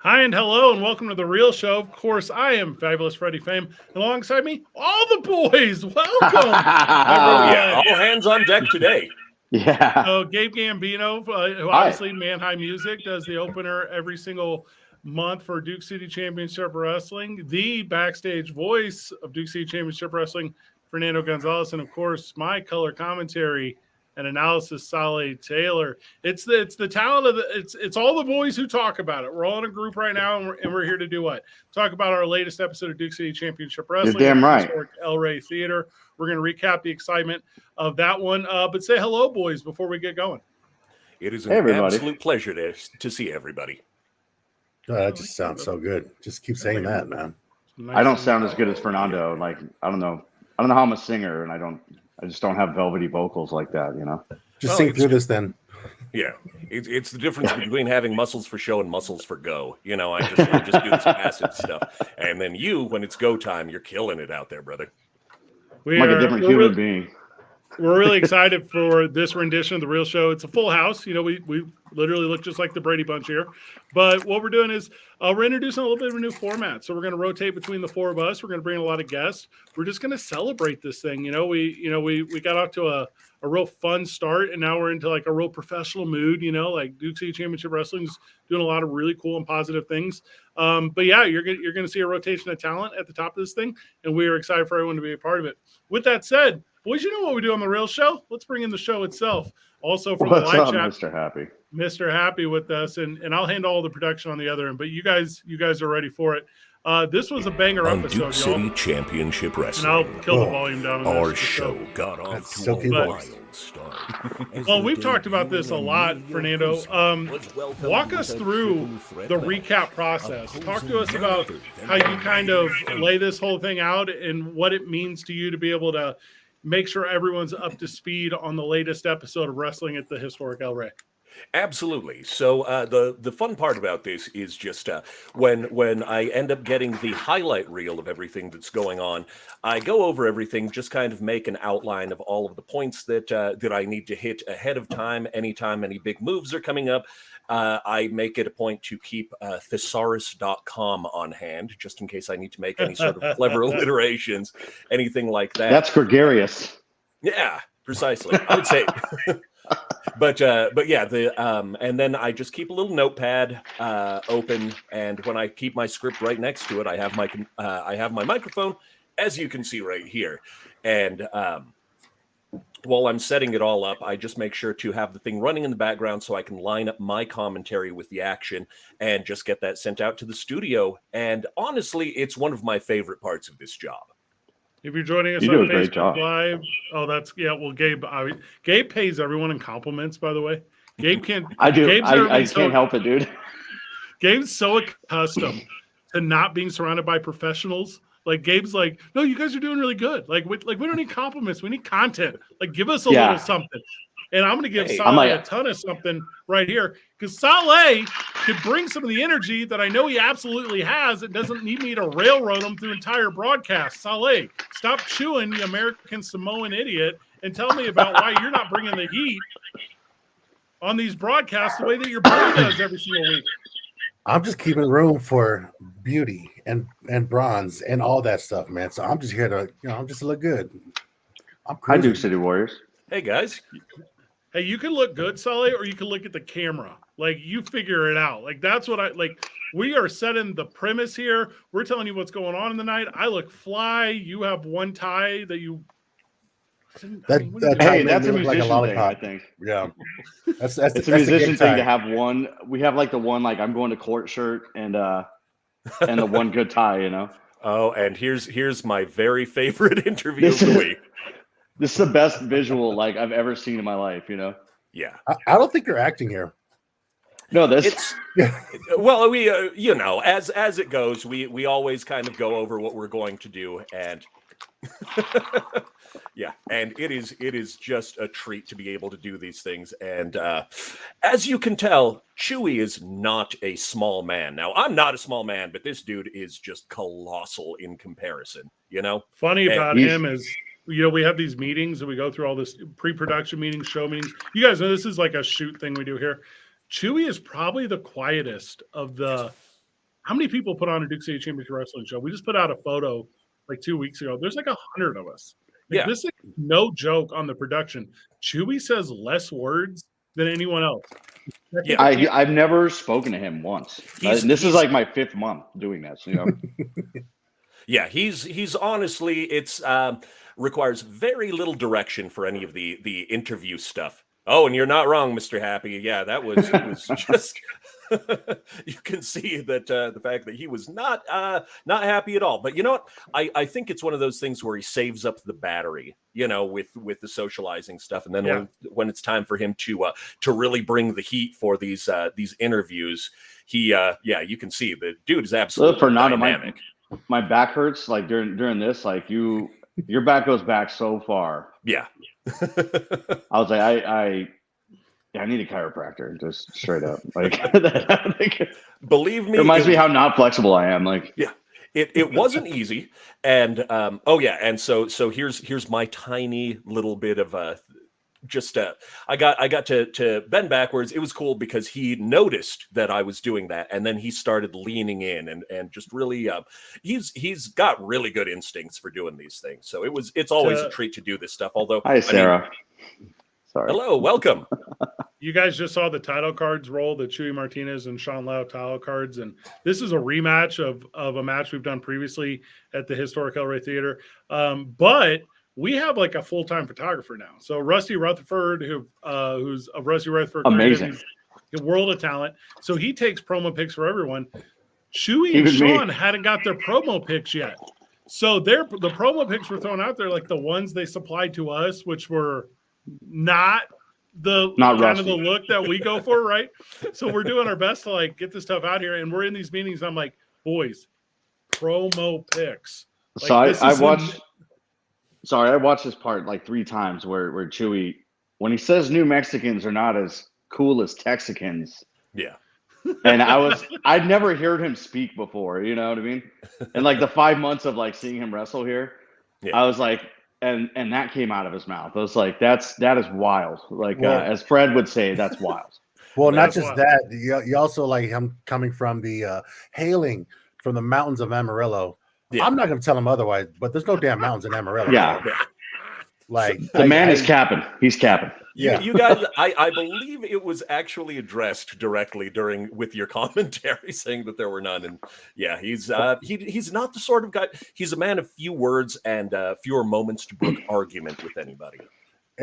Hi and hello and welcome to The Real Show. Of course, I am Fabulous Freddie Fame. Alongside me, all the boys. Welcome, Yeah, everyone. all hands on deck today. Yeah. So Gabe Gambino, who Hi. obviously Man High Music, does the opener every single month for Duke City Championship Wrestling. The backstage voice of Duke City Championship Wrestling, Fernando Gonzalez, and of course, my color commentary and analysis, Saleh Taylor. It's the talent of it's all the boys who talk about it. We're all in a group right now, and we're here to do what? Talk about our latest episode of Duke City Championship Wrestling. You're damn at the right. Historic ElRey Theater. We're going to recap the excitement of that one. But say hello, boys, before we get going. It is Hey, an everybody. absolute pleasure to see everybody. Oh, that just sounds so good. Just keep saying that, man. Nice I don't and- sound as good as Fernando. Like I don't know how I'm a singer, and I just don't have velvety vocals like that. Just Well, sing it's through this then. Yeah, it's the difference between having muscles for show and muscles for go. I just do this passive stuff, and then you, when it's go time, you're killing it out there, brother. We I'm like are, a different we're human re- being. We're really excited for this rendition of The Real Show. It's a full house. We literally look just like the Brady Bunch here. But what we're doing is we're introducing a little bit of a new format. So we're going to rotate between the four of us. We're going to bring a lot of guests. We're just going to celebrate this thing. We got off to a real fun start, and now we're into like a real professional mood. Like Duke City Championship Wrestling's doing a lot of really cool and positive things. But yeah, you're going to see a rotation of talent at the top of this thing, and we are excited for everyone to be a part of it. With that said, boys, you know what we do on The Real Show? Let's bring in the show itself. Also from What's the live up, chat, Mr. Happy? Mr. Happy with us, and I'll handle all the production on the other end. But you guys are ready for it. This was a banger On episode, Duke City y'all. Championship And Wrestling, I'll kill the volume down on our this. show got off That's to still a good wild voice. start. Well, we've talked about this a lot, Fernando. Walk us through the recap process. Talk to us about how you kind of lay this whole thing out and what it means to you to be able to make sure everyone's up to speed on the latest episode of Wrestling at the Historic ElRey. Absolutely. So the fun part about this is just when I end up getting the highlight reel of everything that's going on, I go over everything, just kind of make an outline of all of the points that I need to hit ahead of time. Anytime any big moves are coming up, I make it a point to keep thesaurus.com on hand, just in case I need to make any sort of clever alliterations, anything like that. That's gregarious. Yeah, precisely. I would say. But yeah, and then I just keep a little notepad open, and when I keep my script right next to it, I have my microphone, as you can see right here, and while I'm setting it all up, I just make sure to have the thing running in the background so I can line up my commentary with the action and just get that sent out to the studio. And honestly, it's one of my favorite parts of this job. If you're joining us You do on a great Facebook job. Live, well, Gabe pays everyone in compliments. By the way, Gabe can't. I do. Gabe's I can't help it, dude. Gabe's so accustomed to not being surrounded by professionals. Like Gabe's like, no, you guys are doing really good. Like we don't need compliments. We need content. Like give us a Yeah. little something. And I'm going to give Hey, Saleh a ton of something right here because Saleh could bring some of the energy that I know he absolutely has. It doesn't need me to railroad him through entire broadcasts. Saleh, stop chewing, you American Samoan idiot, and tell me about why you're not bringing the heat on these broadcasts the way that your boy does every single week. I'm just keeping room for beauty and bronze and all that stuff, man. So I'm just here to, I'm just look good. I'm Hi, cruising. Duke City Warriors. Hey guys. Hey, you can look good, Saleh, or you can look at the camera. Like, you figure it out. Like, that's what we are setting the premise here. We're telling you what's going on in the night. I look fly. You have one tie that you. That tie Hey, made that's me a look like musician thing, I lollipop. think. Yeah, that's It's a the musician gig thing tie. to have one. We have like the one like I'm going to court shirt and the one good tie. Oh, and here's my very favorite interview This of the is- week. This is the best visual like I've ever seen in my life. Yeah. I don't think you're acting here. No, this. It's well, we as it goes, we always kind of go over what we're going to do, and yeah, and it is just a treat to be able to do these things. And as you can tell, Chewy is not a small man. Now, I'm not a small man, but this dude is just colossal in comparison. Funny And about him is, we have these meetings and we go through all this pre-production meetings, show meetings. You guys know this is like a shoot thing we do here. Chewy is probably the quietest of the how many people put on a Duke City Championship Wrestling show? We just put out a photo like 2 weeks ago. There's like 100 of us. Like, Yeah. this is no joke on the production. Chewy says less words than anyone else. Yeah. I've never spoken to him once. This is like my 5th month doing this. You know, Yeah, he's honestly, it's requires very little direction for any of the interview stuff. Oh, and you're not wrong, Mr. Happy. Yeah, it was just you can see that the fact that he was not happy at all. But you know what? I think it's one of those things where he saves up the battery, you know, with the socializing stuff, and then when it's time for him to really bring the heat for these interviews, he you can see the dude is absolutely dynamic. My back hurts like during this. Like your back goes back so far. Yeah. I was like, I need a chiropractor, just straight up. Like, believe me, it reminds me how not flexible I am. Like, yeah, it wasn't easy, and and so here's my tiny little bit of I got to bend backwards. It was cool because he noticed that I was doing that, and then he started leaning in and just really he's got really good instincts for doing these things. So it's always a treat to do this stuff. Although, hi Sarah, sorry, hello, welcome. You guys just saw the title cards roll, the Chewy Martinez and Sean Lau title cards, and this is a rematch of a match we've done previously at the historic ElRey Theater, but we have like a full-time photographer now. So Rusty Rutherford, who's of Rusty Rutherford, amazing, world of talent. So he takes promo pics for everyone. Chewy and Sean hadn't got their promo pics yet. So the promo pics were thrown out there like the ones they supplied to us, which were not kind of the look that we go for, right? So we're doing our best to like get this stuff out here, and we're in these meetings. I'm like, boys, promo pics. Like, so I watched this part like 3 times where Chewy, when he says New Mexicans are not as cool as Texicans. Yeah. And I'd never heard him speak before, you know what I mean? And like the 5 months of like seeing him wrestle here, I was like, and that came out of his mouth. I was like, that is wild. Like, as Fred would say, that's wild. Well, not just that, you also like him coming from hailing from the mountains of Amarillo. Yeah. I'm not going to tell him otherwise, but there's no damn mountains in Amarillo. Yeah. Like the man is capping. He's capping. Yeah. You guys, I believe it was actually addressed directly with your commentary saying that there were none. And yeah, he's not the sort of guy. He's a man of few words and fewer moments to brook argument with anybody.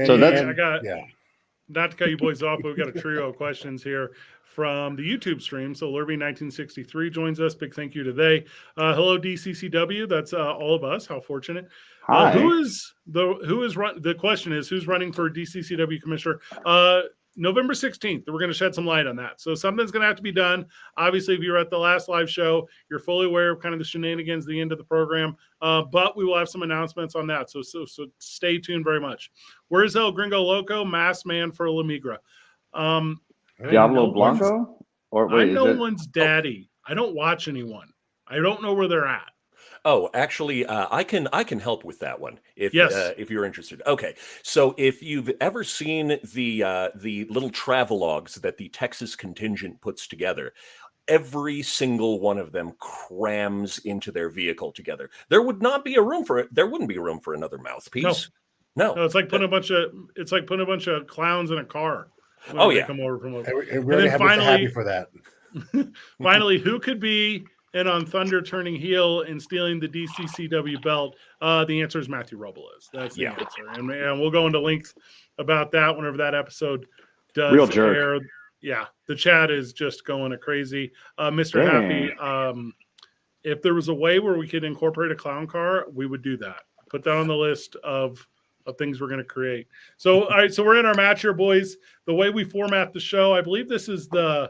So not to cut you boys off, but we've got a trio of questions here from the YouTube stream. So Lurby1963 joins us. Big thank you to they. Hello, DCCW. That's all of us. How fortunate. Hi. The question is, who's running for DCCW commissioner? November 16th. We're going to shed some light on that. So something's going to have to be done. Obviously, if you were at the last live show, you're fully aware of kind of the shenanigans at the end of the program. But we will have some announcements on that. So stay tuned very much. Where's El Gringo Loco? Masked man for La Migra. Diablo Blanco? I'm no one's daddy. I don't watch anyone. I don't know where they're at. Oh, actually, I can help with that one if you're interested. Okay, so if you've ever seen the little travelogues that the Texas contingent puts together, every single one of them crams into their vehicle together. There wouldn't be a room for another mouthpiece. No, it's like putting a bunch of clowns in a car. Oh yeah, come over from over. And we're happy for that. Finally, who could be in on Thunder turning heel and stealing the DCCW belt? The answer is Matthew Robles. That's the answer, and we'll go into links about that whenever that episode does Real jerk. air. Yeah, the chat is just going crazy. Mr. Happy, if there was a way where we could incorporate a clown car, we would do that. Put that on the list of things we're going to create. So, all right, so we're in our match here, boys. The way we format the show, I believe this is the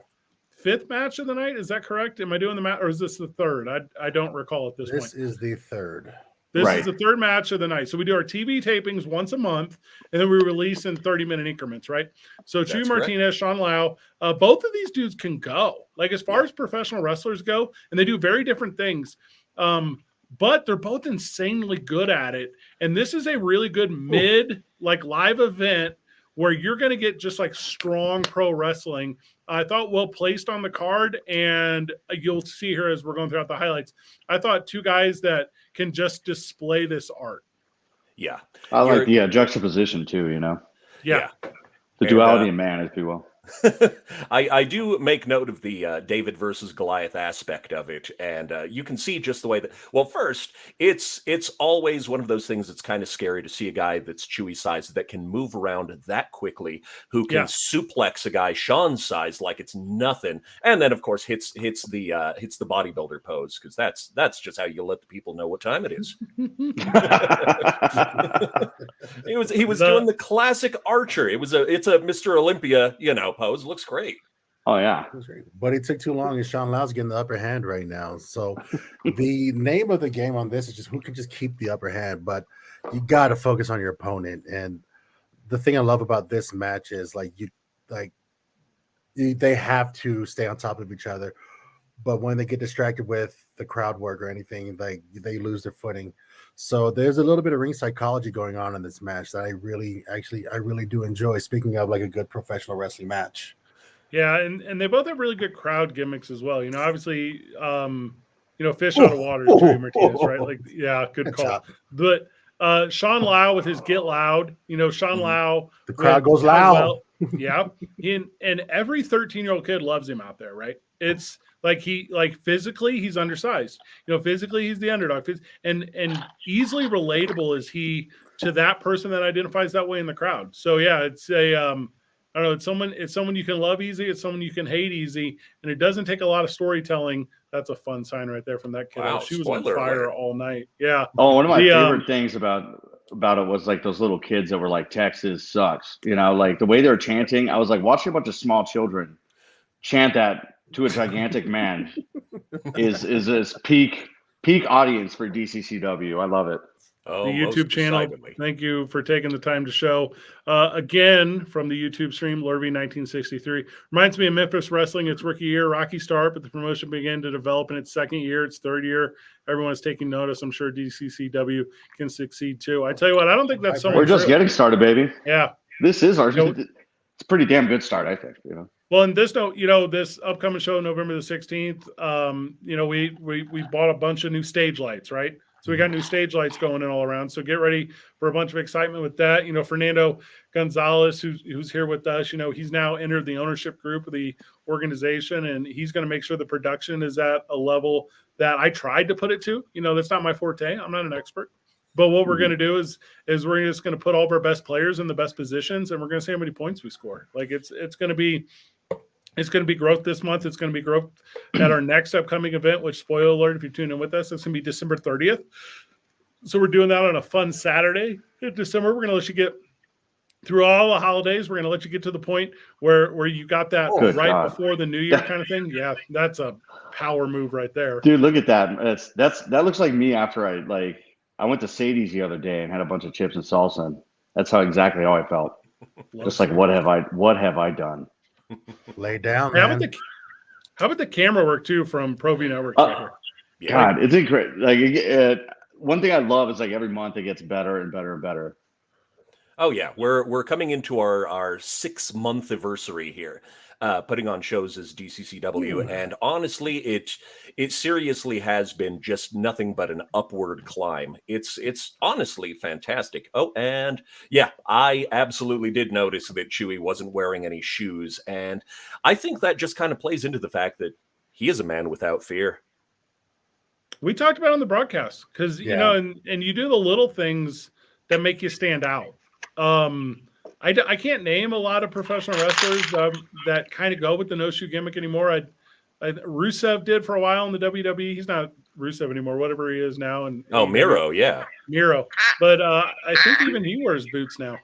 5th match of the night. Is that correct? Am I doing the match, or is this the 3rd? I don't recall at this point. This is the 3rd. This is the 3rd match of the night. So we do our TV tapings once a month, and then we release in 30-minute increments, right? So Chewy Martinez, Sean Lau, both of these dudes can go. Like, as far as professional wrestlers go, and they do very different things, but they're both insanely good at it. And this is a really good live event where you're going to get just like strong pro wrestling. I thought well placed on the card, and you'll see here as we're going throughout the highlights. I thought two guys that can just display this art. Yeah. I like the juxtaposition too, you know? Yeah. The duality of man, if you will. I do make note of the David versus Goliath aspect of it, and you can see just the way that. Well, first, it's always one of those things that's kind of scary to see a guy that's Chewy sized that can move around that quickly, who can suplex a guy Sean's size like it's nothing, and then of course hits the bodybuilder pose, because that's just how you let the people know what time it is. he was doing the classic Archer. It's a Mr. Olympia, pose. Looks great. Oh yeah, but it took too long, and Sean Lau's getting the upper hand right now. So the name of the game on this is just who can just keep the upper hand. But you got to focus on your opponent. And the thing I love about this match is they have to stay on top of each other. But when they get distracted with the crowd work or anything, they lose their footing. So there's a little bit of ring psychology going on in this match that I really do enjoy. Speaking of like a good professional wrestling match. Yeah, and they both have really good crowd gimmicks as well. Obviously, fish out of water is Joey Martinez, right? Like, yeah, good call. But Sean Lau with his Get Loud, Sean Lau. The crowd goes loud. Well, yeah. And every 13-year-old kid loves him out there, right? It's like physically he's undersized. Physically he's the underdog. And easily relatable is he to that person that identifies that way in the crowd. So yeah, it's I don't know. It's someone you can love easy. It's someone you can hate easy, and it doesn't take a lot of storytelling. That's a fun sign right there from that kid. Wow, she was on fire all night. Yeah. Oh, one of my favorite things about it was like those little kids that were like, "Texas sucks." Like the way they're chanting. I was like watching a bunch of small children chant that to a gigantic man is this peak audience for DCCW. I love it. Oh, the YouTube channel. Thank you for taking the time to show. Again, from the YouTube stream, Lurvy 1963. Reminds me of Memphis Wrestling. Its rookie year, rocky start, but the promotion began to develop in its second year, its third year. Everyone is taking notice. I'm sure DCCW can succeed too. I tell you what, I don't think that's so. We're just getting started, baby. Yeah. This is it's a pretty damn good start, I think. Well, and this upcoming show, November the 16th, we bought a bunch of new stage lights, right? So we got new stage lights going in all around. So get ready for a bunch of excitement with that. Fernando Gonzalez, who's here with us, he's now entered the ownership group of the organization, and he's going to make sure the production is at a level that I tried to put it to. That's not my forte. I'm not an expert. But what we're going to do is we're just going to put all of our best players in the best positions, and we're going to see how many points we score. Like it's going to be growth this month. It's going to be growth at our next upcoming event, which, spoiler alert, if you're tuning in with us, it's going to be December 30th. So we're doing that on a fun Saturday in December. We're going to let you get through all the holidays. We're going to let you get to the point where you got that before the new year kind of thing. Yeah, that's a power move right there. Dude, look at that. That looks like me after I went to Sadie's the other day and had a bunch of chips and salsa. And that's exactly how I felt. Just like, what have I done? Lay down. How about the camera work too from Pro V Network? God, it's incredible. Like one thing I love is like every month it gets better and better and better. Oh yeah, we're coming into our 6-month anniversary here, putting on shows as DCCW, and honestly, it seriously has been just nothing but an upward climb. It's honestly fantastic. Oh, and yeah, I absolutely did notice that Chewy wasn't wearing any shoes, and I think that just kind of plays into the fact that he is a man without fear. We talked about it on the broadcast because and you do the little things that make you stand out. I can't name a lot of professional wrestlers that kind of go with the no shoe gimmick anymore. Rusev did for a while in the WWE. He's not Rusev anymore, whatever he is now. And Miro, yeah, Miro. But I think even he wears boots now.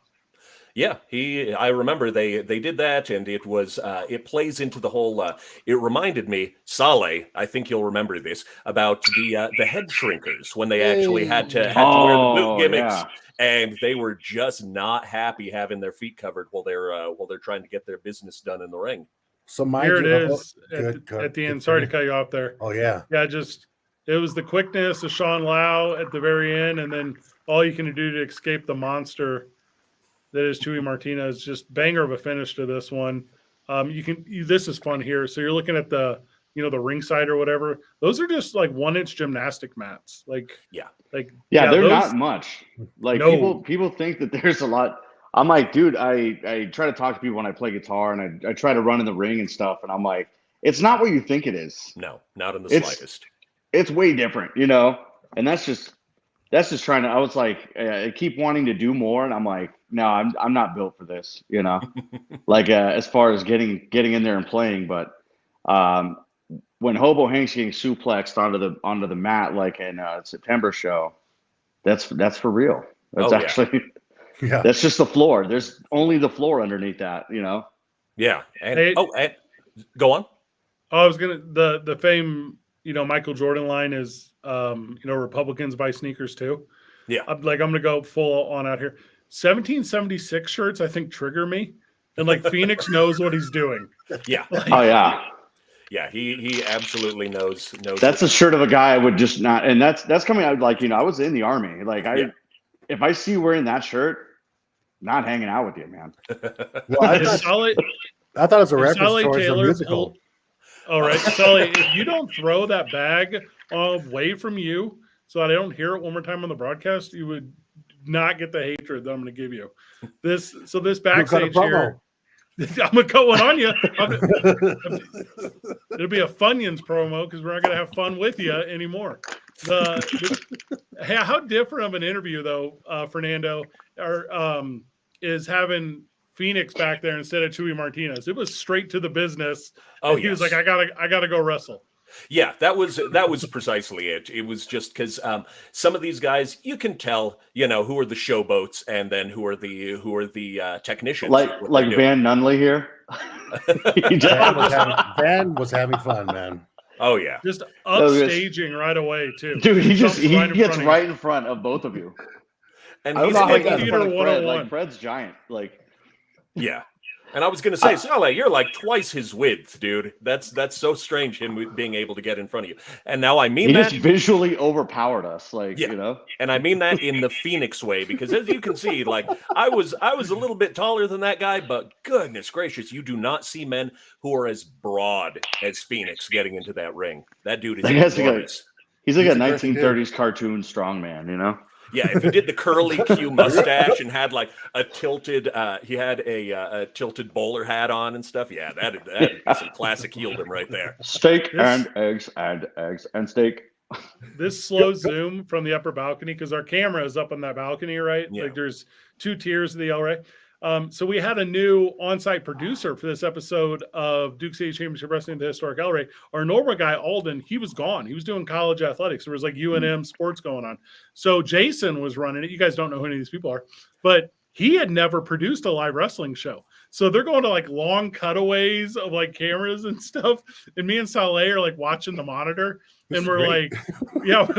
Yeah, I remember they did that, and it was it plays into the whole. It reminded me, Saleh, I think you'll remember this, about the head shrinkers when they actually had to wear the boot gimmicks. Yeah. And they were just not happy having their feet covered while they're trying to get their business done in the ring. So here it is at the end. Sorry to cut you off there. Oh yeah, it was the quickness of Sean Lau at the very end, and then all you can do to escape the monster that is Chewy Martinez. Just banger of a finish to this one. This is fun here. So you're looking at the ringside or whatever. Those are just like 1-inch gymnastic mats. Yeah, those, they're not much. Like no. people think that there's a lot. I'm like, dude, I try to talk to people when I play guitar and I try to run in the ring and stuff. And I'm like, it's not what you think it is. No, not in the slightest. It's way different, and that's just trying to, I was like, I keep wanting to do more. And I'm like, no, I'm not built for this, like, as far as getting in there and playing. But, when Hobo Hank's getting suplexed onto the mat, like in September show, that's for real. That's actually, Yeah. That's just the floor. There's only the floor underneath that, Yeah. And go on. I was gonna the fame, Michael Jordan line is Republicans buy sneakers too. Yeah. I'm gonna go full on out here. 1776 shirts, I think, trigger me. And like Phoenix knows what he's doing. Yeah. Oh yeah. Yeah, he absolutely knows. That's a shirt of a guy I would just not, and that's coming out like, I was in the Army. Like if I see you wearing that shirt, not hanging out with you, man. Well, I thought it was a reference towards the musical. All right, Sully, if you don't throw that bag away from you so that I don't hear it one more time on the broadcast, you would not get the hatred that I'm going to give you. This backstage here, I'm going to cut one on you. It'll be a Funyuns promo because we're not going to have fun with you anymore. How different of an interview, though, Fernando, is having Phoenix back there instead of Chewy Martinez. It was straight to the business. Oh, he was like, I gotta go wrestle. Yeah, that was precisely it. It was just because some of these guys, you can tell, who are the showboats and then who are the technicians. Like Van Nunley here. Van was having fun, man. Oh yeah, just upstaging right away too. Dude, he gets right in front of both of you. And I don't know how he got in Theater front of Fred. 101. Like Fred's giant. Like, yeah. And I was going to say, Saleh, you're like twice his width, dude. That's so strange, him being able to get in front of you. And now I mean he that just visually overpowered us, like, And I mean that in the Phoenix way, because as you can see, like I was a little bit taller than that guy, but goodness gracious, you do not see men who are as broad as Phoenix getting into that ring. That dude is enormous. He's like a 1930s cartoon strongman, Yeah, if he did the curly Q mustache and had like a tilted, he had a tilted bowler hat on and stuff. Yeah, that'd be some classic heeldom right there. Steak and eggs and steak. This slow zoom from the upper balcony, because our camera is up on that balcony, right? Yeah. Like there's 2 tiers of the ElRey. So we had a new on-site producer for this episode of Duke City Championship Wrestling, the historic ElRey. Our normal guy, Alden, he was gone. He was doing college athletics. There was like UNM sports going on. So Jason was running it. You guys don't know who any of these people are, but he had never produced a live wrestling show. So they're going to like long cutaways of like cameras and stuff. And me and Saleh are like watching the monitor. And we're like,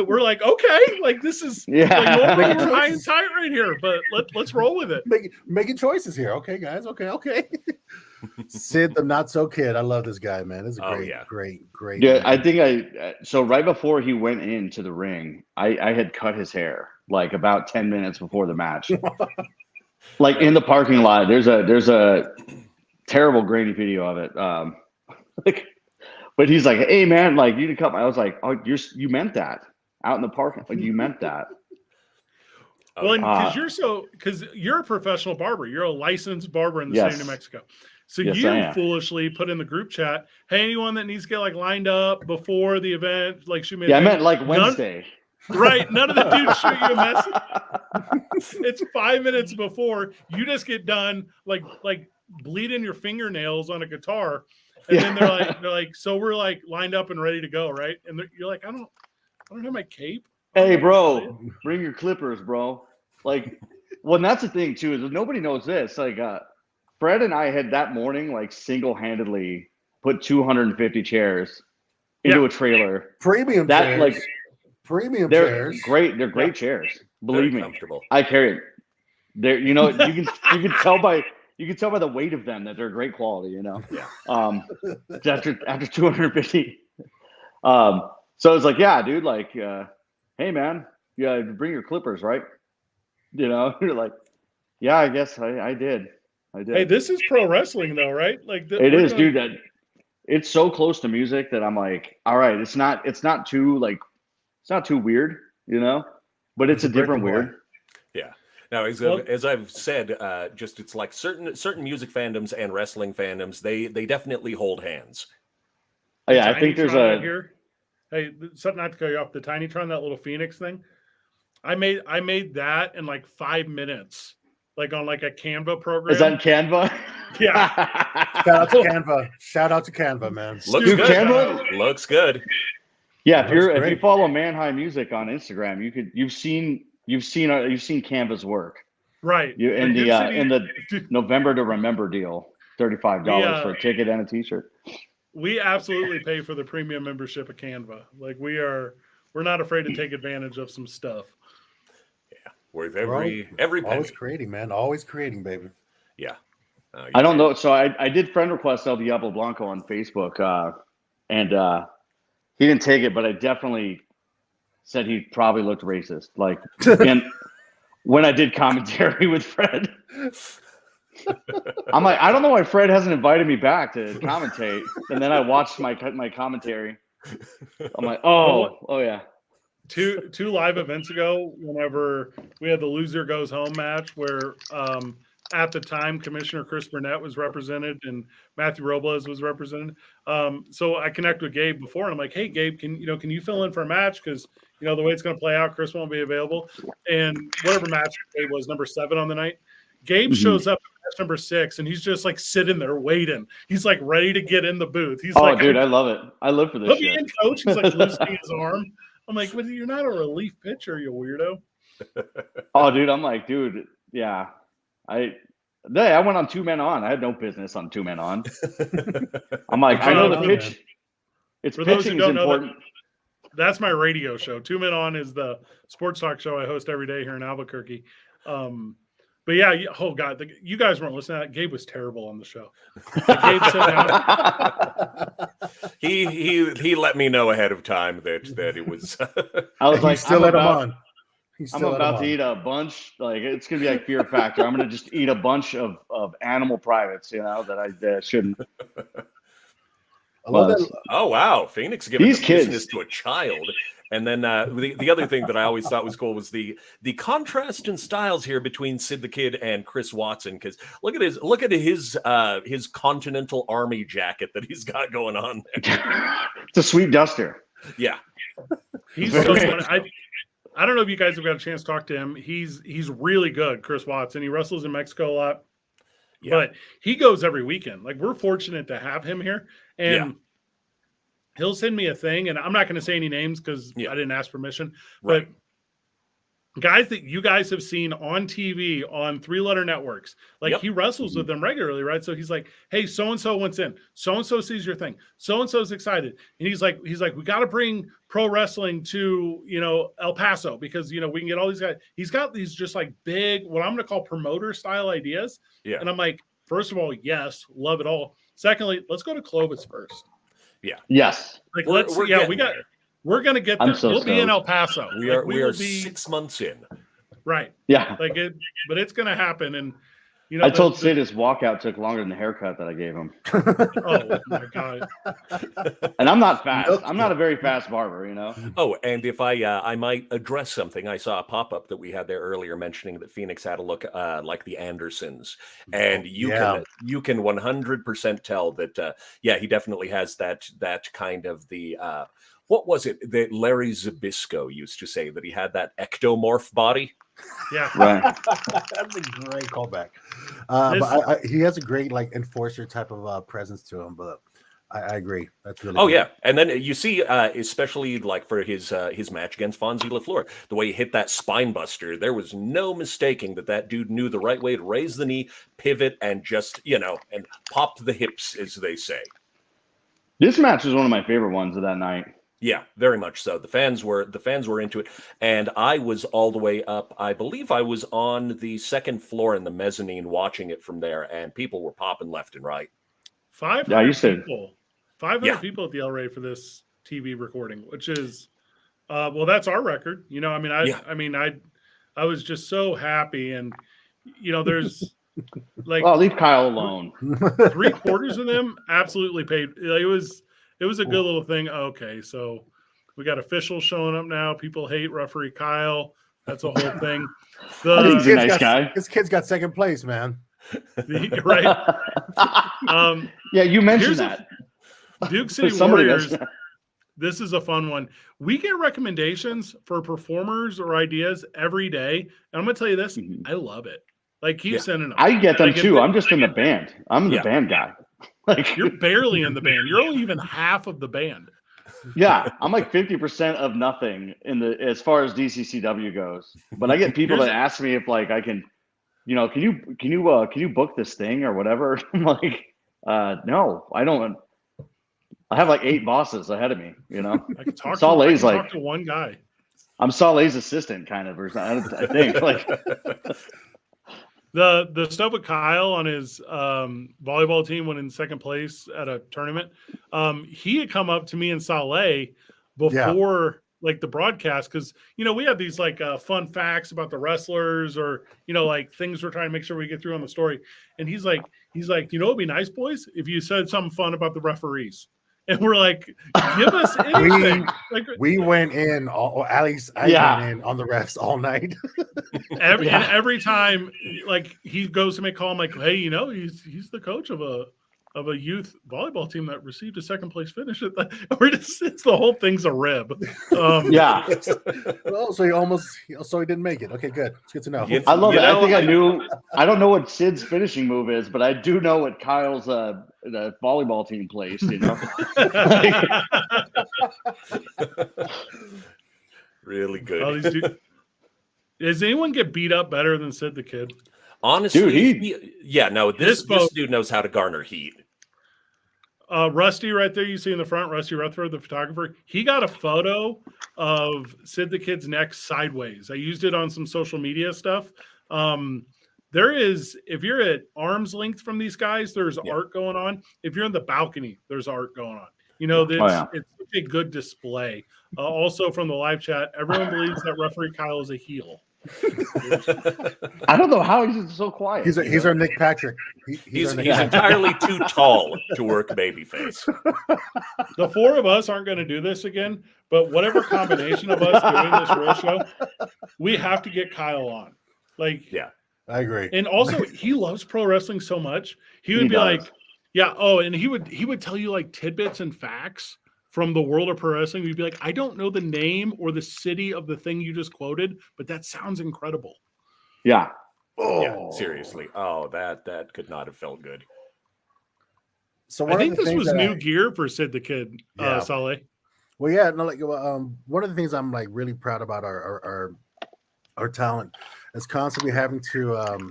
we're like, okay, like this is like normally we're high and tight right here, but let's roll with it. Making choices here. Okay, guys. Okay. Sid, the not so kid. I love this guy, man. This is great. Yeah, I think so right before he went into the ring, I had cut his hair like about 10 minutes before the match. Like in the parking lot, there's a terrible grainy video of it. But he's like, "Hey man, like you didn't cut." I was like, "Oh, you meant that out in the parking? Like you meant that?" Well, because you're a professional barber, you're a licensed barber in the state of New Mexico. So you foolishly put in the group chat, "Hey, anyone that needs to get like lined up before the event, like shoot me." I meant like Wednesday. Right. None of the dudes shoot you a message. It's 5 minutes before you just get done like bleeding your fingernails on a guitar. And then they're like, so we're like lined up and ready to go, right? And you're like, I don't have my cape. Hey, bro, bring your clippers, bro. Like, well, that's the thing too, is nobody knows this. Like, Fred and I had that morning, like, single-handedly put 250 chairs into a trailer. Premium chairs. They're great. They're great chairs. Believe me, I carry it. They're, you can tell by. You can tell by the weight of them that they're great quality, Yeah. After 250. So it's like, yeah, dude, like, hey man, bring your clippers, right? You're like, Yeah, I guess I did. I did. Hey, this is pro wrestling though, right? Like it is, dude. That it's so close to music that I'm like, all right, it's not too like, it's not too weird, you know, but it's a different weird. Yeah. Now, as I've said, just it's like certain music fandoms and wrestling fandoms, they definitely hold hands. Oh, yeah, I think there's a here. Hey, something not to cut you off. The Tinytron, that little Phoenix thing. I made that in like 5 minutes, like on like a Canva program. Is that Canva? Yeah. Shout out to Canva. Shout out to Canva, man. Looks Dude, good. Canva? Looks good. Yeah, if you follow Man High Music on Instagram, you've seen Canva's work. Right. In the November to Remember deal, $35 for a ticket and a T-shirt. We absolutely pay for the premium membership of Canva. Like we're not afraid to take advantage of some stuff. Yeah, worth every penny. Always creating, man. Always creating, baby. Yeah. I don't know. So I did friend request El Diablo Blanco on Facebook, and he didn't take it, but I definitely said he probably looked racist. Like, and when I did commentary with Fred, I'm like, I don't know why Fred hasn't invited me back to commentate. And then I watched my commentary. I'm like, oh yeah. Two live events ago, whenever we had the loser goes home match, where at the time Commissioner Chris Burnett was represented and Matthew Robles was represented. So I connect with Gabe before, and I'm like, hey Gabe, can you fill in for a match, because the way it's going to play out, Chris won't be available, and whatever match Gabe was, number 7 on the night. Gabe shows up at match number 6, and he's just like sitting there waiting. He's like ready to get in the booth. He's like, dude, I love it. I live for this put shit. me in, coach. He's like loosening his arm. I'm like, well, you're not a relief pitcher, you weirdo. Oh, dude, I'm like, dude, yeah. I went on 2 men on. I had no business on 2 men on. I'm like, I know the pitch. It's for those pitching who is don't important. know, that's my radio show. 2 Men On is the sports talk show I host every day here in Albuquerque. But yeah, oh God, you guys weren't listening to that. Gabe was terrible on the show. Gabe said he let me know ahead of time that it was. I was like, still let him on. I'm about to eat a bunch. Like, it's gonna be like Fear Factor. I'm gonna just eat a bunch of animal privates, that I shouldn't. Oh wow, Phoenix giving these kids business to a child. And then the other thing that I always thought was cool was the contrast in styles here between Sid the Kid and Chris Watson. Because look at his Continental Army jacket that he's got going on there. It's a sweet duster. Yeah, he's so funny. I don't know if you guys have got a chance to talk to him. He's really good, Chris Watson. He wrestles in Mexico a lot, but he goes every weekend. Like, we're fortunate to have him here, and he'll send me a thing, and I'm not going to say any names because I didn't ask permission, but guys that you guys have seen on TV on 3-letter networks, like he wrestles with them regularly, right? So he's like, hey, so-and-so went in, so-and-so sees your thing, so-and-so's excited. And he's like, we got to bring pro wrestling to, El Paso, because, we can get all these guys. He's got these just like big, what I'm going to call promoter style ideas. Yeah. And I'm like, first of all, yes, love it all. Secondly, let's go to Clovis first. Yeah. Yes. Like, we're going to get there. We'll be in El Paso. We are 6 months in. Right. Yeah. But it's going to happen. And, I told Sid his walkout took longer than the haircut that I gave him. Oh my God. And I'm not fast. I'm not a very fast barber, Oh, and if I might address something, I saw a pop-up that we had there earlier mentioning that Phoenix had a look like the Andersons. And you can 100% tell that he definitely has that kind of the what was it that Larry Zbyszko used to say, that he had that ectomorph body? Yeah, right. That's a great callback. But he has a great enforcer type of presence to him. But I agree. That's really good. Yeah, and then you see, especially for his match against Fonzie LaFleur, the way he hit that spine buster, there was no mistaking that dude knew the right way to raise the knee, pivot, and just and pop the hips, as they say. This match was one of my favorite ones of that night. Yeah, very much so. The fans were into it, and I was all the way up. I believe I was on the 2nd floor in the mezzanine watching it from there, and people were popping left and right. 500 people. 500 people at the ElRey for this TV recording, which is, that's our record. I was just so happy, and there's like Well, leave Kyle alone. 3/4 of them absolutely paid. It was a good little thing. Okay, so we got officials showing up now. People hate referee Kyle. That's a whole thing. I think he's a nice guy. This kid's got second place, man. Right. Yeah, you mentioned that. Duke City Somebody Warriors. else. This is a fun one. We get recommendations for performers or ideas every day. And I'm going to tell you this. I love it. Like, keep sending them. I get them too. I'm just in the band. I'm the band guy. Like, you're barely in the band. You're only even half of the band. Yeah, I'm like 50% of nothing as far as DCCW goes. But I get people that ask me if like I can, can you book this thing or whatever? I'm like, no, I don't. I have like 8 bosses ahead of me. I can talk talk to one guy. I'm Saleh's assistant, kind of, or something. I think like. The stuff with Kyle on his volleyball team when in second place at a tournament, he had come up to me and Saleh before like the broadcast because we have these like fun facts about the wrestlers or like things we're trying to make sure we get through on the story. And he's like, it'd be nice, boys, if you said something fun about the referees. And we're like, give us anything. We went in, at least I went in on the refs all night. And every time, like, he goes to make a call, I'm like, hey, he's the coach of a youth volleyball team that received a second place finish. It's the whole thing's a rib. Yeah. Well, so he didn't make it. Okay, good. It's good to know. I love it. I think I don't know what Sid's finishing move is, but I do know what Kyle's the volleyball team plays, Really good. Does anyone get beat up better than Sid the Kid? Honestly, dude, this dude knows how to garner heat. Rusty right there, you see in the front, Rusty Rutherford, the photographer, he got a photo of Sid the Kid's neck sideways. I used it on some social media stuff. There is, if you're at arm's length from these guys, there's art going on. If you're in the balcony, there's art going on. It's such a good display. Also from the live chat, everyone believes that referee Kyle is a heel. I don't know how he's so quiet. He's our Nick Patrick. He's entirely too tall to work babyface. The 4 of us aren't going to do this again, but whatever combination of us doing this real show, we have to get Kyle on. Like, yeah, I agree. And also, he loves pro wrestling so much. He would be like, and he would tell you like tidbits and facts from the world of pro wrestling. We'd be like, I don't know the name or the city of the thing you just quoted, but that sounds incredible. Yeah. Oh, yeah, seriously. Oh, that Could not have felt good. So I think this was new gear for Sid the Kid, Saleh. Well, yeah, no, like one of the things I'm like really proud about our talent is constantly having to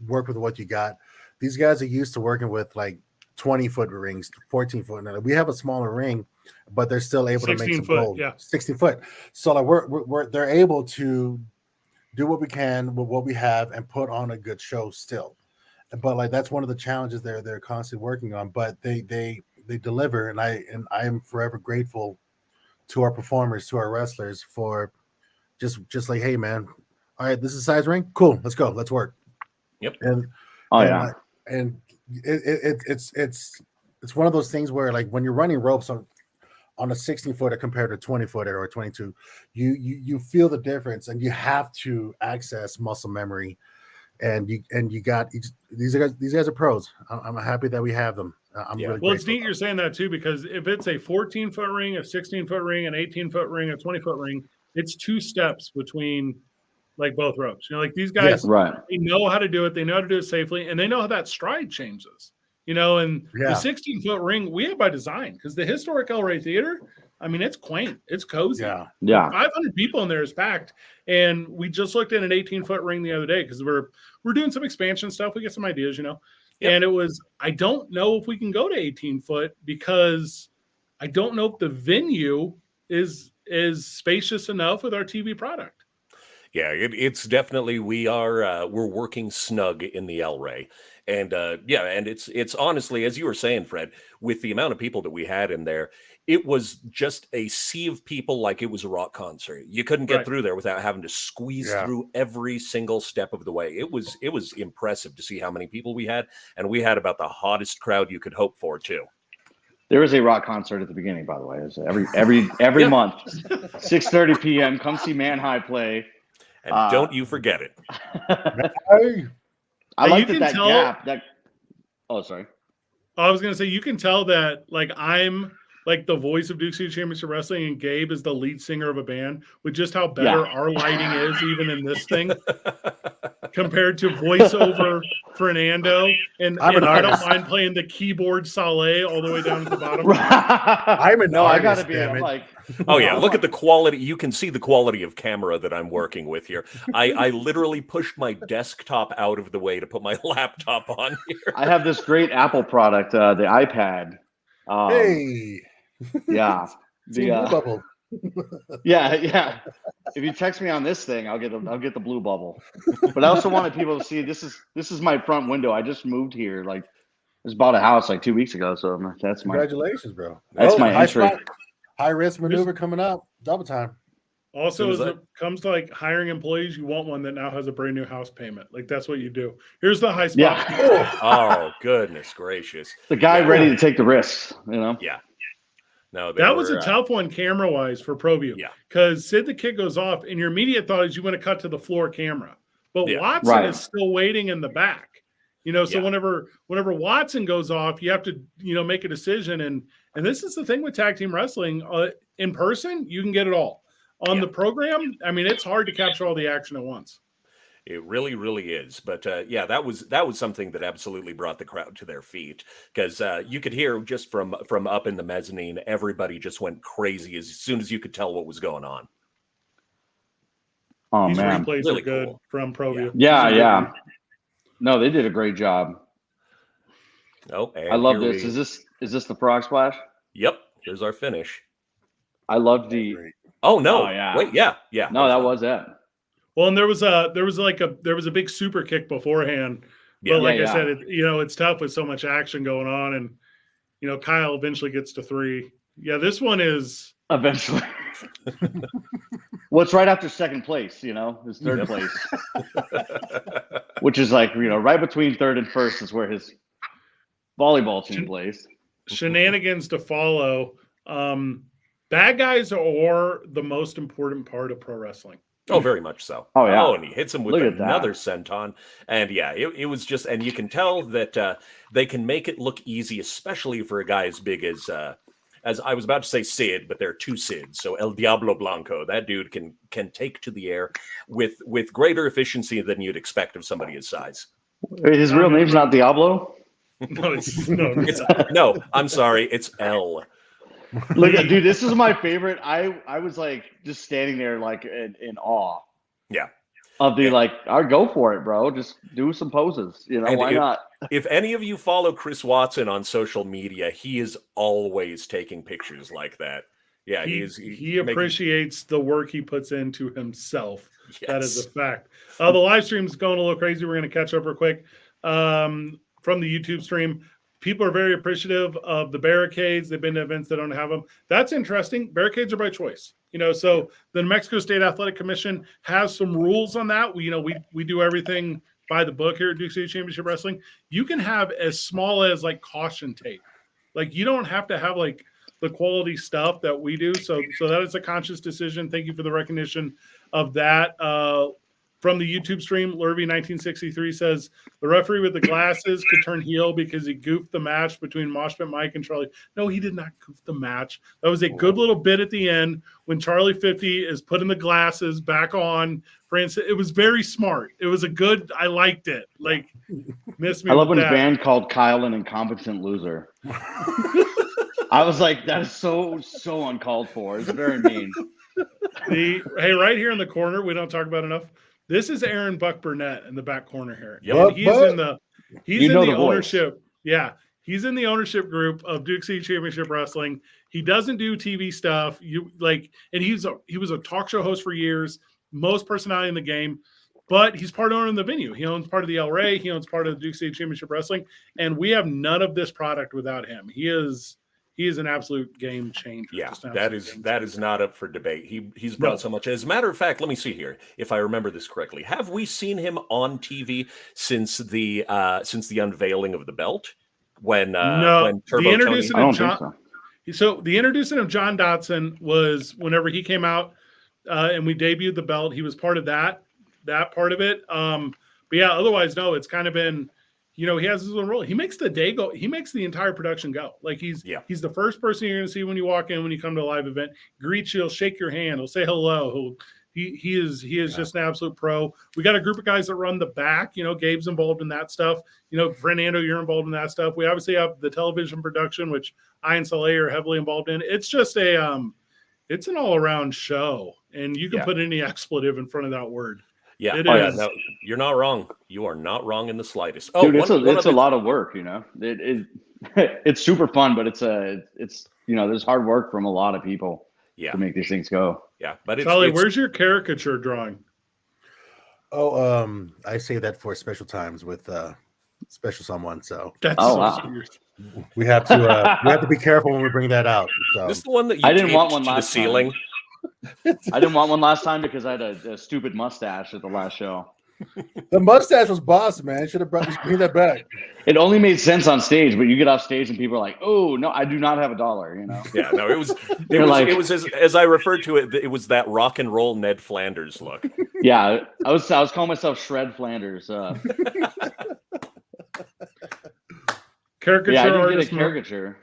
work with what you got. These guys are used to working with like 20-foot rings, 14-foot. We have a smaller ring, but they're still able to make some gold. 16 foot. So like they're able to do what we can with what we have and put on a good show still. But like that's one of the challenges they're constantly working on. But they deliver, and I am forever grateful to our performers, to our wrestlers for just like, hey man, all right, this is size ring, cool, let's go, let's work. Yep. And it's one of those things where like when you're running ropes on a 16-footer compared to 20-footer or 22, you feel the difference, and you have to access muscle memory, and you got these guys are pros. I'm happy that we have them. Really well, it's neat you're saying that too, because if it's a 14-foot ring, a 16-foot ring, an 18-foot ring, a 20-foot ring, it's 2 steps between like both ropes. Like these guys, they know how to do it. They know how to do it safely, and they know how that stride changes. And the 16-foot ring we have by design, because the historic ElRey Theater, I mean, it's quaint, it's cozy. Yeah. 500 people in there is packed, and we just looked at an 18-foot ring the other day because we're doing some expansion stuff. We get some ideas, and it was, I don't know if we can go to 18-foot because I don't know if the venue is spacious enough with our TV product. Yeah, it's definitely, we're working snug in the ElRey. And and it's honestly, as you were saying, Fred, with the amount of people that we had in there, it was just a sea of people, like it was a rock concert. You couldn't get through there without having to squeeze through every single step of the way. It was impressive to see how many people we had, and we had about the hottest crowd you could hope for too. There is a rock concert at the beginning, by the way. It's every month, 6:30 p.m. Come see Man High play, and don't you forget it. I like that gap. Oh, sorry. I was gonna say, you can tell that like I'm like the voice of Duke City Championship Wrestling, and Gabe is the lead singer of a band, with just how better our lighting is, even in this thing, compared to voiceover Fernando. And I don't mind playing the keyboard Saleh all the way down to the bottom. I'm an artist, I gotta be. I'm like, oh yeah, look at the quality. You can see the quality of camera that I'm working with here. I literally pushed my desktop out of the way to put my laptop on here. I have this great Apple product, the iPad. Hey. Yeah. Blue bubble. Yeah. If you text me on this thing, I'll get the blue bubble. But I also wanted people to see this is my front window. I just moved here. Like, just bought a house like 2 weeks ago. So that's my congratulations, bro. That's my entry. High risk maneuver coming up. Double time. Also, as it comes to like hiring employees, you want one that now has a brand new house payment. Like, that's what you do. Here's the high spot. Yeah. Oh, goodness gracious. The guy ready to take the risks, you know? Yeah. No, that was a tough one camera wise for ProView. Yeah. Because Sid the Kid goes off, and your immediate thought is you want to cut to the floor camera. But Watson is still waiting in the back. You know, so whenever Watson goes off, you have to, make a decision. And this is the thing with tag team wrestling. In person, you can get it all. On the program, I mean, it's hard to capture all the action at once. It really, really is. But that was something that absolutely brought the crowd to their feet, because you could hear just from up in the mezzanine, everybody just went crazy as soon as you could tell what was going on. Oh, These man. replays really are good cool. from ProView. Yeah. No, they did a great job. Oh, I love this. Is this the frog splash? Yep. Here's our finish. I love the. Oh no! Oh, yeah. Wait, yeah. No, that was it. Well, and there was a big super kick beforehand, but I said, it's tough with so much action going on, and Kyle eventually gets to 3. Yeah, this one is eventually. Well, it's right after second place. His third place, which is like right between third and first is where his volleyball team plays. Shenanigans to follow. Bad guys are the most important part of pro wrestling. Oh, very much so. Oh, yeah. Oh, and he hits him with another senton. And it was just, and you can tell that they can make it look easy, especially for a guy as big as I was about to say Sid, but there are 2 Sids. So El Diablo Blanco, that dude can take to the air with greater efficiency than you'd expect of somebody his size. His real name's not Diablo? No, I'm sorry. It's L. Look, dude, this is my favorite. I was like just standing there like in awe. Yeah. Of the I'll go for it, bro. Just do some poses. Why not? If any of you follow Chris Watson on social media, he is always taking pictures like that. Yeah, he appreciates the work he puts into himself. Yes. That is a fact. The live stream's going a little crazy. We're going to catch up real quick from the YouTube stream. People are very appreciative of the barricades. They've been to events that don't have them. That's interesting. Barricades are by choice. So the New Mexico State Athletic Commission has some rules on that. We do everything by the book here at Duke City Championship Wrestling. You can have as small as caution tape. You don't have to have the quality stuff that we do. So that is a conscious decision. Thank you for the recognition of that. From the YouTube stream, Lurvy 1963 says the referee with the glasses could turn heel because he goofed the match between Moshpit Mike and Charlie. No, he did not goof the match. That was a good little bit at the end when Charlie 50 is putting the glasses back on. Francis, it was very smart. It was I liked it. Miss me. I love when his band called Kyle an incompetent loser. I was like, that is so uncalled for. It's very mean. Hey, right here in the corner, we don't talk about enough. This is Aaron Buck Burnett in the back corner here. Yep. He's in the ownership. Yeah. He's in the ownership group of Duke City Championship Wrestling. He doesn't do TV stuff. And he was a talk show host for years, most personality in the game, but he's part owner in the venue. He owns part of the ElRey. He owns part of the Duke City Championship Wrestling. And we have none of this product without him. He is he is an absolute game changer. Yeah, Just an that absolute is not up for debate. He's brought so much. As a matter of fact, let me see here if I remember this correctly. Have we seen him on TV since the unveiling of the belt? When No, Turbo the introducing Tony? I of don't think John. so. So the introducing of John Dotson was whenever he came out and we debuted the belt. He was part of that part of it. But yeah, otherwise, no. It's kind of been, he has his own role. He makes the day go. He makes the entire production go. Like he's the first person you're going to see when you walk in, when you come to a live event. Greet you, he'll shake your hand, he'll say hello. He is just an absolute pro. We got a group of guys that run the back. Gabe's involved in that stuff. Fernando, you're involved in that stuff. We obviously have the television production, which I and Soleil are heavily involved in. It's just it's an all-around show, and you can put any expletive in front of that word. Yeah. It is. is. No, you're not wrong. You are not wrong in the slightest. Dude, it's a lot of work. It's super fun, but it's there's hard work from a lot of people to make these things go. Yeah, but Sully, where's your caricature drawing? Oh, I say that for special times with special someone. So that's serious. We have to be careful when we bring that out. So. This is the one that you I didn't want one to last the ceiling. I didn't want one last time because I had a stupid mustache at the last show. The mustache was boss, man. Should have brought that back. It only made sense on stage, but you get off stage and people are like, "Oh no, I do not have $1." Yeah, no, it was as I referred to it. It was that rock and roll Ned Flanders look. Yeah, I was calling myself Shred Flanders. Caricature yeah, I didn't artist. get a caricature.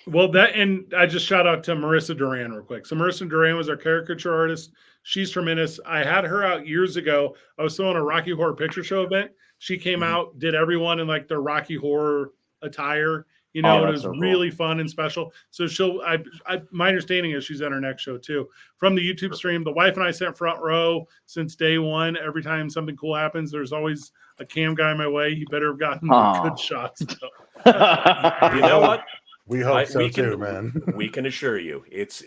Well, and I just shout out to Marissa Duran real quick. So Marissa Duran was our caricature artist. She's tremendous. I had her out years ago. I was throwing a Rocky Horror Picture Show event. She came out, did everyone in like their Rocky Horror attire. It was so really fun and special. So my understanding is she's at our next show too. From the YouTube stream, the wife and I sat front row since day one. Every time something cool happens, there's always a cam guy in my way. He better have gotten good shots. You know what? We hope so too, man. We can assure you, it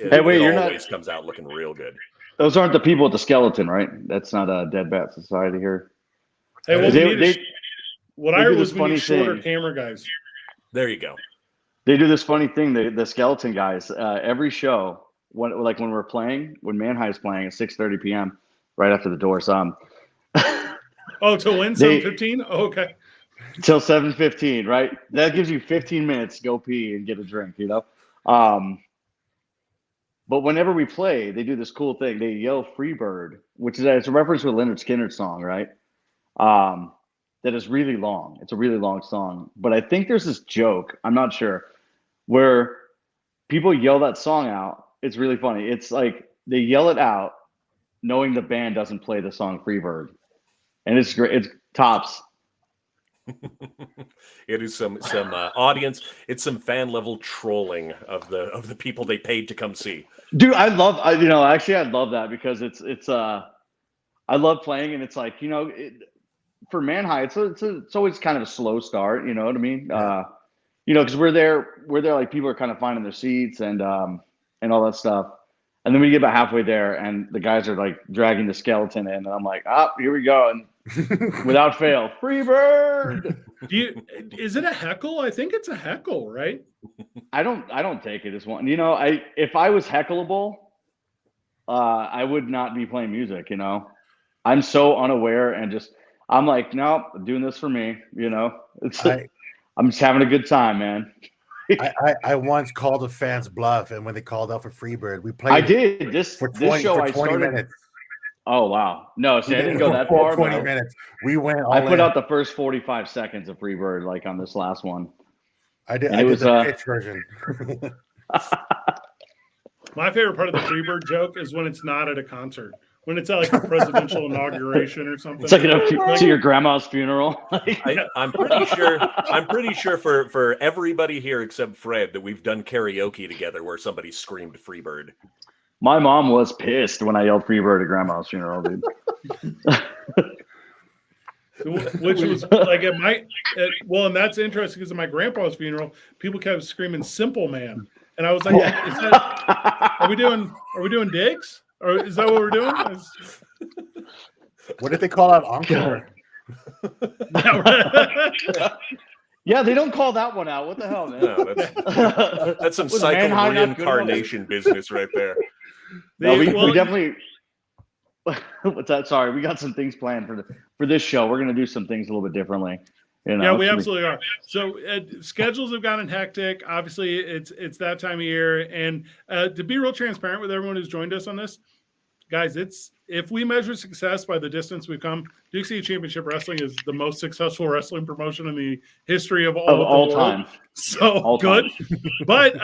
always comes out looking real good. Those aren't the people with the skeleton, right? That's not a Dead Bat Society here. Hey, what I heard was we need shorter camera guys. There you go. They do this funny thing. The skeleton guys, every show, when we're playing, when Man High is playing at 6:30 p.m. right after the doors. To win 7:15? Oh, okay. Till 7:15, right? That gives you 15 minutes to go pee and get a drink, But whenever we play, they do this cool thing. They yell "Freebird," which is it's a reference to a Leonard Skinner song, right? That is really long. It's a really long song. But I think there's this joke, I'm not sure, where people yell that song out. It's really funny. It's like they yell it out knowing the band doesn't play the song "Freebird." And it's great. It's tops. It is some audience. It's some fan level trolling of the people they paid to come see. Dude, I love that because it's I love playing, and it's like for Man High, it's always kind of a slow start. You know what I mean? Because we're there like people are kind of finding their seats and all that stuff. And then we get about halfway there, and the guys are like dragging the skeleton in, and I'm like, here we go, and without fail, Freebird. Is it a heckle? I think it's a heckle, right? I don't take it as one. If I was heckleable, I would not be playing music. I'm so unaware and I'm like, no, I'm doing this for me. I'm just having a good time, man. I once called a fan's bluff, and when they called out for Freebird, we played. I did this for 20 minutes. Oh wow! No, see, I didn't go that far. 20 minutes. We went. I put out the first 45 seconds of Freebird, like on this last one. I did. I did the pitch version. My favorite part of the Freebird joke is when it's not at a concert. When it's at like a presidential inauguration or something. It's like to your grandma's funeral. I'm pretty sure for everybody here except Fred that we've done karaoke together where somebody screamed Freebird. My mom was pissed when I yelled Freebird at grandma's funeral, dude. Which was like and that's interesting because at my grandpa's funeral, people kept screaming "Simple Man," and I was like, "Are we doing digs? Or is that what we're doing?" What did they call out encore? Yeah, they don't call that one out. What the hell, man? No, that's some Was cycle Manhigh not good enough? reincarnation business right there. No, we definitely. What's that? Sorry, we got some things planned for this show. We're gonna do some things a little bit differently. You know, yeah, we absolutely are. So schedules have gotten hectic. Obviously, it's that time of year, and to be real transparent with everyone who's joined us on this, guys, if we measure success by the distance we've come, Duke City Championship Wrestling is the most successful wrestling promotion in the history of all time. So all good, time. but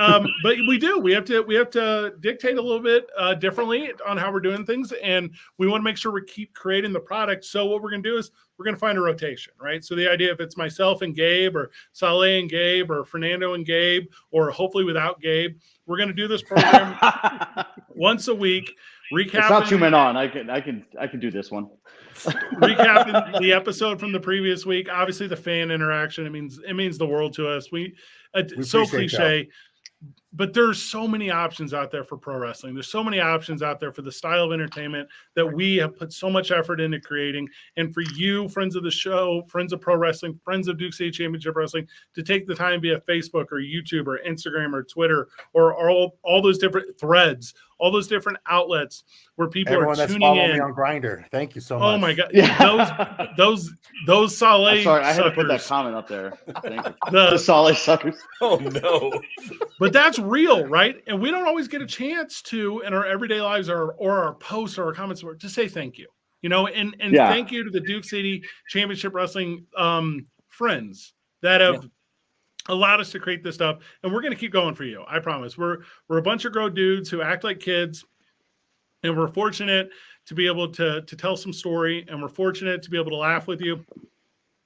we have to dictate a little bit differently on how we're doing things, and we want to make sure we keep creating the product. So what we're going to do is we're going to find a rotation, right? So the idea, if it's myself and Gabe, or Saleh and Gabe, or Fernando and Gabe, or hopefully without Gabe, we're going to do this program once a week. Recapping, it's not 2 men on. I can do this one. Recapping the episode from the previous week. Obviously, the fan interaction. It means the world to us. We so cliche, y'all. but there's so many options out there for pro wrestling. There's so many options out there for the style of entertainment that we have put so much effort into creating. And for you, friends of the show, friends of pro wrestling, friends of Duke City Championship Wrestling, to take the time via Facebook or YouTube or Instagram or Twitter or all those different threads, all those different outlets where people Everyone are that's tuning following in. me on Grindr, thank you so much. Oh my God, Yeah. those Saleh. Sorry, I had to put suckers. that comment up there. Thank you. The- The Saleh suckers. Oh no. But that's real, right? And we don't always get a chance to, in our everyday lives or our posts or our comments, to say thank you. You know, and Yeah. thank you to the Duke City Championship Wrestling friends that have allowed us to create this stuff. And we're going to keep going for you. I promise. We're a bunch of grown dudes who act like kids, and we're fortunate to be able to tell some story, and we're fortunate to be able to laugh with you.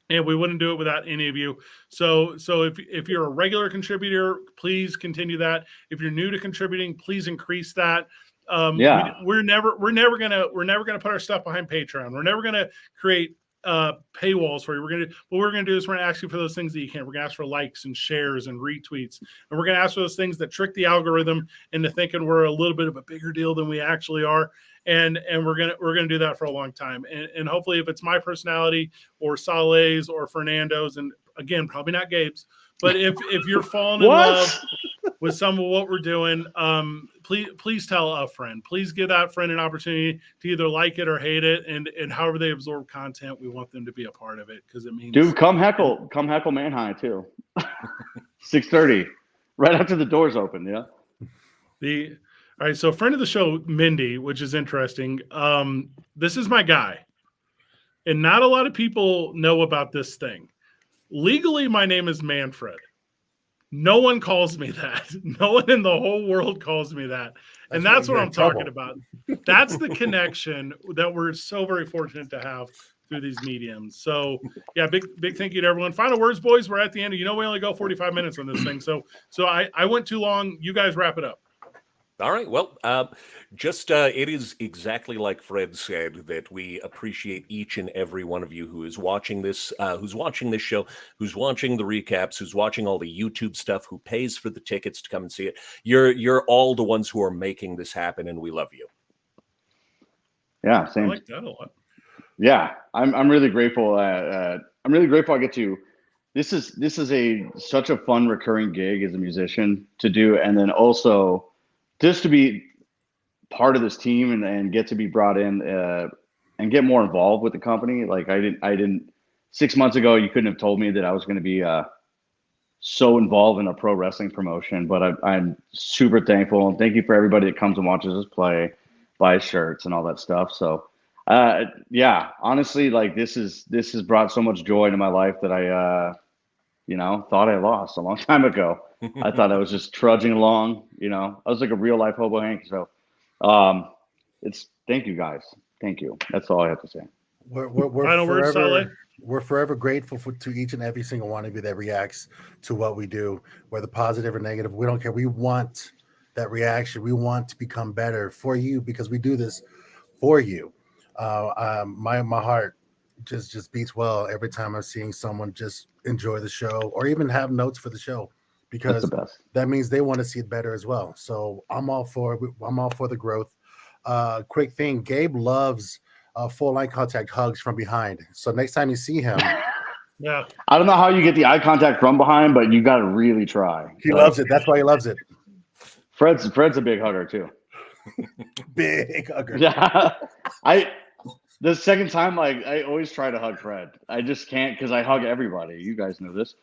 And we wouldn't do it without any of you. So if you're a regular contributor, please continue that. If you're new to contributing, please increase that. We're never gonna put our stuff behind Patreon. We're never gonna create paywalls for you. What we're gonna do is we're gonna ask you for those things that you can't. We're gonna ask for likes and shares and retweets, and we're gonna ask for those things that trick the algorithm into thinking we're a little bit of a bigger deal than we actually are. And we're gonna do that for a long time. And hopefully, if it's my personality or Saleh's or Fernando's, and again, probably not Gabe's, but if you're falling in love with some of what we're doing, please tell a friend. Please give that friend an opportunity to either like it or hate it, and however they absorb content, we want them to be a part of it, because it means. Dude, come heckle Manhigh too. 6:30, right after the doors open. Yeah. All right, so friend of the show, Mindy, which is interesting. This is my guy, and not a lot of people know about this thing. Legally, my name is Manfred. No one calls me that. No one in the whole world calls me that. And that's what I'm talking about. That's the connection that we're so very fortunate to have through these mediums. So yeah, big thank you to everyone. Final words, boys. We're at the end. We only go 45 minutes on this thing. So I went too long. You guys wrap it up. All right. Well, it is exactly like Fred said, that we appreciate each and every one of you who is watching this, who's watching this show, who's watching the recaps, who's watching all the YouTube stuff, who pays for the tickets to come and see it. You're all the ones who are making this happen, and we love you. Yeah, same. I like that a lot. Yeah, I'm really grateful. I'm really grateful I get to. This is such a fun recurring gig as a musician to do, and then also just to be part of this team and get to be brought in and get more involved with the company. Like I didn't 6 months ago, you couldn't have told me that I was going to be so involved in a pro wrestling promotion, but I'm super thankful, and thank you for everybody that comes and watches us play, buys shirts and all that stuff. So yeah, honestly, like this has brought so much joy into my life that I thought I lost a long time ago. I thought I was just trudging along, I was like a real life hobo Hank. So thank you guys. Thank you. That's all I have to say. We're forever grateful to each and every single one of you that reacts to what we do, whether positive or negative. We don't care. We want that reaction. We want to become better for you, because we do this for you. My heart just beats well every time I'm seeing someone just enjoy the show or even have notes for the show, because that means they want to see it better as well. So I'm all for the growth. Quick thing, Gabe loves full eye contact hugs from behind. So next time you see him, Yeah. I don't know how you get the eye contact from behind, but you got to really try. He loves it. That's why he loves it. Fred's a big hugger too. Big hugger. Yeah, the second time, like, I always try to hug Fred. I just can't because I hug everybody. You guys know this.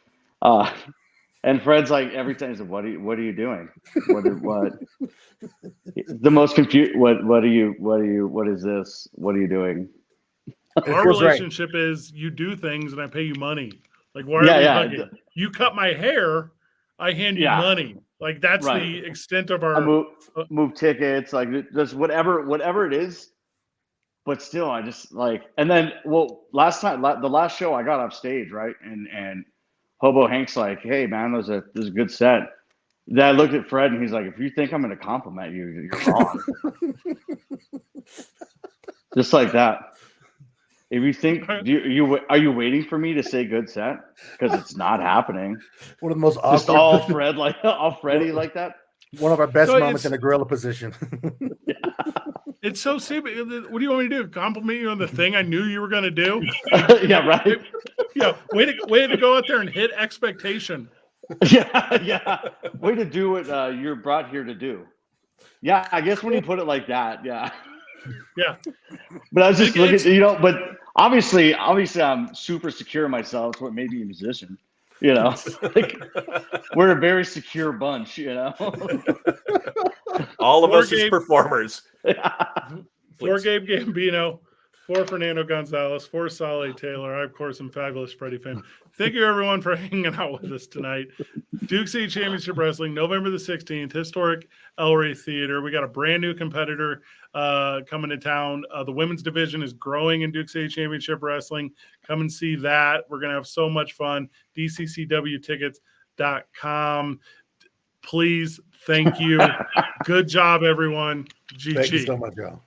And Fred's like every time he's like, what are you doing? What? The most confused. What is this? What are you doing? Our feels right. relationship is you do things and I pay you money. Like, why are Yeah, we yeah. hugging? You cut my hair, I hand you Yeah. money. Like, that's Right. the extent of I our. move tickets, like just whatever it is. But still, I just like, and then, well, the last show I got off stage, right? And Hobo Hank's like, hey man, this is a good set. Then I looked at Fred and he's like, if you think I'm going to compliment you, you're wrong. Just like that. If you think, are you waiting for me to say good set? Because it's not happening. One of the most Just awkward, all Freddy like that. one of our best So moments in a gorilla position. It's so stupid. What do you want me to do? Compliment you on the thing I knew you were going to do? Yeah, right. Yeah, way to go out there and hit expectation. Yeah. Way to do what you're brought here to do. Yeah, I guess when you put it like that, yeah. Yeah. But I was just looking, but obviously I'm super secure in myself. It's what made me a musician, Like, we're a very secure bunch, All of For us as Gabe- performers. For Gabe Gambino, for Fernando Gonzalez, for Solly Taylor, I, of course, am Fabulous Freddy fan. Thank you, everyone, for hanging out with us tonight. Duke City Championship Wrestling, November the 16th, historic ElRey Theater. We got a brand new competitor coming to town. The women's division is growing in Duke City Championship Wrestling. Come and see that. We're going to have so much fun. DCCWtickets.com. Please, thank you. Good job, everyone. GG. Thank you so much, y'all.